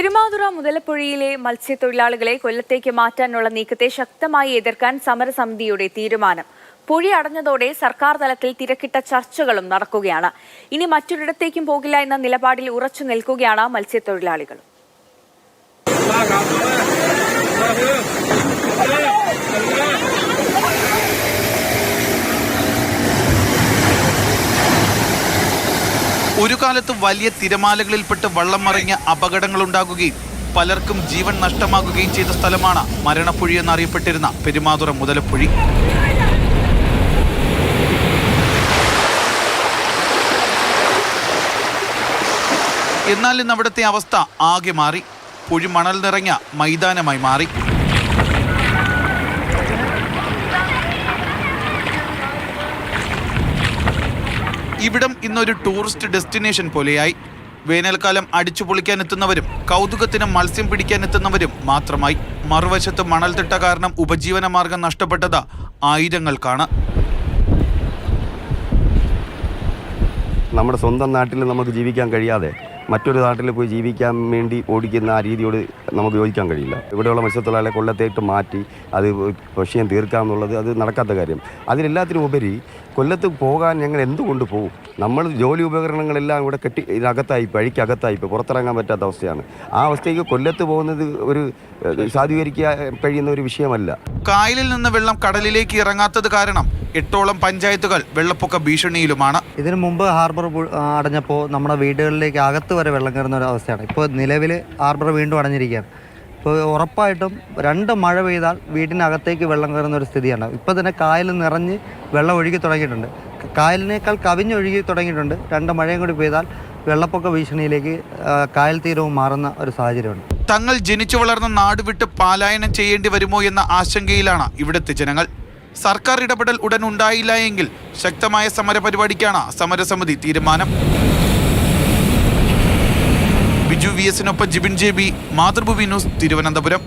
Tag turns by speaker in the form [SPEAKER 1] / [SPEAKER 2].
[SPEAKER 1] പെരുമാതുറ മുതലപ്പുഴയിലെ മത്സ്യത്തൊഴിലാളികളെ കൊല്ലത്തേക്ക് മാറ്റാനുള്ള നീക്കത്തെ ശക്തമായി എതിർക്കാൻ സമരസമിതിയുടെ തീരുമാനം. പുഴ അടഞ്ഞതോടെ സർക്കാർ തലത്തിൽ തിരക്കിട്ട ചർച്ചകളും നടക്കുകയാണ്. ഇനി മറ്റൊരിടത്തേക്കും പോകില്ല എന്ന നിലപാടിൽ ഉറച്ചു നിൽക്കുകയാണ് മത്സ്യത്തൊഴിലാളികൾ.
[SPEAKER 2] ഒരു കാലത്ത് വലിയ തിരമാലകളിൽപ്പെട്ട് വള്ളം മറിഞ്ഞ അപകടങ്ങളുണ്ടാകുകയും പലർക്കും ജീവൻ നഷ്ടമാകുകയും ചെയ്ത സ്ഥലമാണ് മരണപ്പുഴി എന്നറിയപ്പെട്ടിരുന്ന പെരുമാതുറ മുതലപ്പുഴി. എന്നാൽ ഇന്ന് അവിടുത്തെ അവസ്ഥ ആകെ മാറി. പുഴി മണൽ നിറഞ്ഞ മൈതാനമായി മാറി. ഇവിടം ഇന്നൊരു ടൂറിസ്റ്റ് ഡെസ്റ്റിനേഷൻ പോലെയായി. വേനൽക്കാലം അടിച്ചു പൊളിക്കാനെത്തുന്നവരും കൗതുകത്തിന് മത്സ്യം പിടിക്കാനെത്തുന്നവരും മാത്രമായി. മറുവശത്ത് മണൽത്തിട്ട കാരണം ഉപജീവന മാർഗം നഷ്ടപ്പെട്ടത് ആയിരങ്ങൾക്കാണ്.
[SPEAKER 3] നമ്മുടെ സ്വന്തം നാട്ടിൽ നമുക്ക് ജീവിക്കാൻ കഴിയാതെ മറ്റൊരു നാട്ടിൽ പോയി ജീവിക്കാൻ വേണ്ടി ഓടിക്കുന്ന ആ രീതിയോട് നമുക്ക് യോജിക്കാൻ കഴിയില്ല. ഇവിടെയുള്ള മത്സ്യത്തൊഴിലാളികളെ കൊല്ലത്തേക്ക് മാറ്റി അത് വിഷയം തീർക്കാമെന്നുള്ളത് അത് നടക്കാത്ത കാര്യം. അതിലെല്ലാത്തിനും ഉപരി കൊല്ലത്ത് പോകാൻ ഞങ്ങൾ എന്തുകൊണ്ട് പോകും? നമ്മൾ ജോലി ഉപകരണങ്ങളെല്ലാം ഇവിടെ കെട്ടി ഇതിനകത്തായി വഴിക്കകത്തായി പുറത്തിറങ്ങാൻ പറ്റാത്ത അവസ്ഥയാണ്. ആ അവസ്ഥയ്ക്ക് കൊല്ലത്ത് പോകുന്നത് ഒരു സാധൂകരിക്കാൻ കഴിയുന്ന ഒരു വിഷയമല്ല.
[SPEAKER 2] കായലിൽ നിന്ന് വെള്ളം കടലിലേക്ക് ഇറങ്ങാത്തത് കാരണം 8ഓളം പഞ്ചായത്തുകൾ വെള്ളപ്പൊക്ക ഭീഷണിയിലുമാണ്.
[SPEAKER 4] ഇതിനു മുമ്പ് ഹാർബർ അടഞ്ഞപ്പോൾ നമ്മുടെ വീടുകളിലേക്ക് അകത്ത് വരെ വെള്ളം കയറുന്ന ഒരു അവസ്ഥയാണ്. ഇപ്പോൾ നിലവിൽ ഹാർബർ വീണ്ടും അടഞ്ഞിരിക്കുകയാണ്. ഇപ്പോൾ ഉറപ്പായിട്ടും 2 മഴ പെയ്താൽ വീടിനകത്തേക്ക് വെള്ളം കയറുന്ന ഒരു സ്ഥിതിയാണ്. ഇപ്പോൾ തന്നെ കായൽ നിറഞ്ഞ് വെള്ളം ഒഴുകി തുടങ്ങിയിട്ടുണ്ട്. കായലിനേക്കാൾ കവിഞ്ഞൊഴുകി തുടങ്ങിയിട്ടുണ്ട്. 2 മഴയും കൂടി പെയ്താൽ വെള്ളപ്പൊക്ക ഭീഷണിയിലേക്ക് കായൽ തീരവും മാറുന്ന ഒരു സാഹചര്യമുണ്ട്.
[SPEAKER 2] തങ്ങൾ ജനിച്ചു വളർന്ന നാട് വിട്ട് പലായനം ചെയ്യേണ്ടി വരുമോ എന്ന ആശങ്കയിലാണ് ഇവിടുത്തെ ജനങ്ങൾ. സർക്കാർ ഇടപെടൽ ഉടൻ ഉണ്ടായില്ല എങ്കിൽ ശക്തമായ സമരപരിപാടിക്കാണ് സമരസമിതി തീരുമാനം. ബിജു VS-നൊപ്പം ജിബിൻ JB, മാതൃഭൂമി ന്യൂസ്, തിരുവനന്തപുരം.